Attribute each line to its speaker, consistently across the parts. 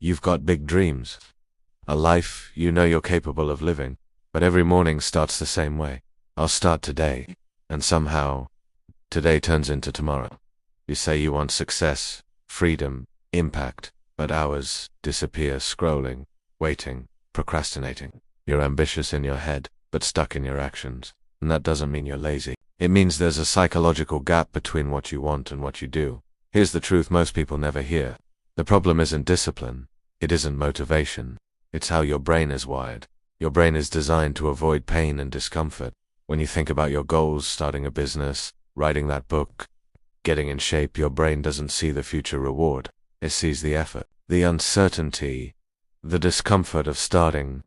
Speaker 1: You've got big dreams. A life you know you're capable of living. But every morning starts the same way. I'll start today. And somehow, today turns into tomorrow. You say you want success, freedom, impact, but hours disappear scrolling, waiting, procrastinating. You're ambitious in your head, but stuck in your actions. And that doesn't mean you're lazy. It means there's a psychological gap between what you want and what you do. Here's the truth most people never hear. The problem isn't discipline. It isn't motivation. It's how your brain is wired. Your brain is designed to avoid pain and discomfort. When you think about your goals, starting a business, writing that book, getting in shape, your brain doesn't see the future reward. It sees the effort, the uncertainty, the discomfort of starting.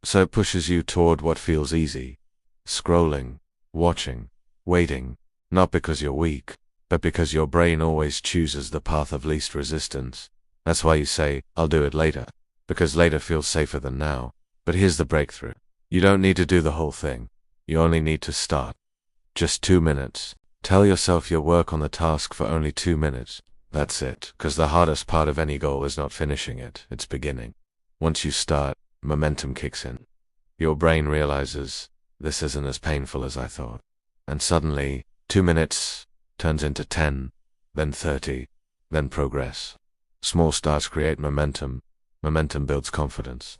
Speaker 1: So it pushes you toward what feels easy. Scrolling, watching, waiting, not because you're weak, but because your brain always chooses the path of least resistance. That's why you say, I'll do it later, because later feels safer than now. But here's the breakthrough. You don't need to do the whole thing. You only need to start. Just 2 minutes. Tell yourself you'll work on the task for only 2 minutes. That's it, because the hardest part of any goal is not finishing it, it's beginning. Once you start, momentum kicks in. Your brain realizes, this isn't as painful as I thought. And suddenly, 2 minutes turns into 10, then 30, then progress. Small starts create momentum. Momentum builds confidence.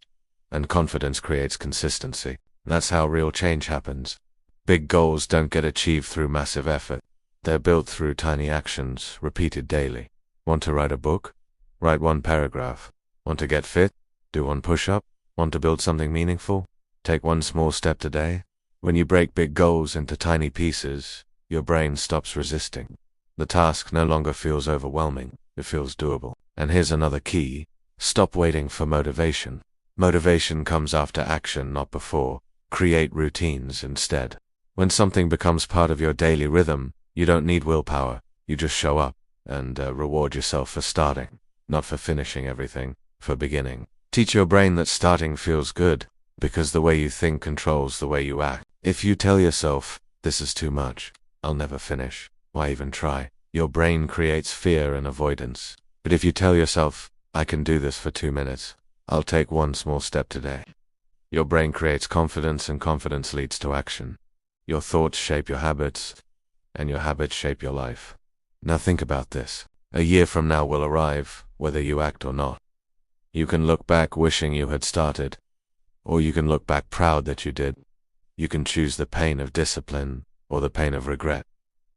Speaker 1: And confidence creates consistency. That's how real change happens. Big goals don't get achieved through massive effort. They're built through tiny actions, repeated daily. Want to write a book? Write 1 paragraph. Want to get fit? Do 1 push-up? Want to build something meaningful? Take 1 small step today. When you break big goals into tiny pieces, your brain stops resisting. The task no longer feels overwhelming. It feels doable. And here's another key. Stop waiting for motivation. Motivation comes after action, not before. Create routines instead. When something becomes part of your daily rhythm, you don't need willpower. You just show up and reward yourself for starting, not for finishing everything, for beginning. Teach your brain that starting feels good, because the way you think controls the way you act. If you tell yourself, this is too much, I'll never finish, why even try? Your brain creates fear and avoidance. But if you tell yourself, I can do this for 2 minutes, I'll take 1 small step today. Your brain creates confidence, and confidence leads to action. Your thoughts shape your habits, and your habits shape your life. Now think about this. A year from now will arrive, whether you act or not. You can look back wishing you had started, or you can look back proud that you did. You can choose the pain of discipline or the pain of regret.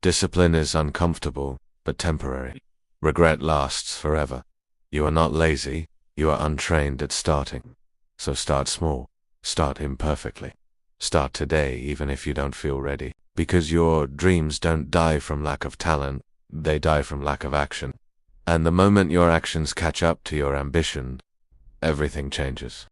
Speaker 1: Discipline is uncomfortable, but temporary. Regret lasts forever. You are not lazy, you are untrained at starting. So start small. Start imperfectly. Start today even if you don't feel ready. Because your dreams don't die from lack of talent, they die from lack of action. And the moment your actions catch up to your ambition, everything changes.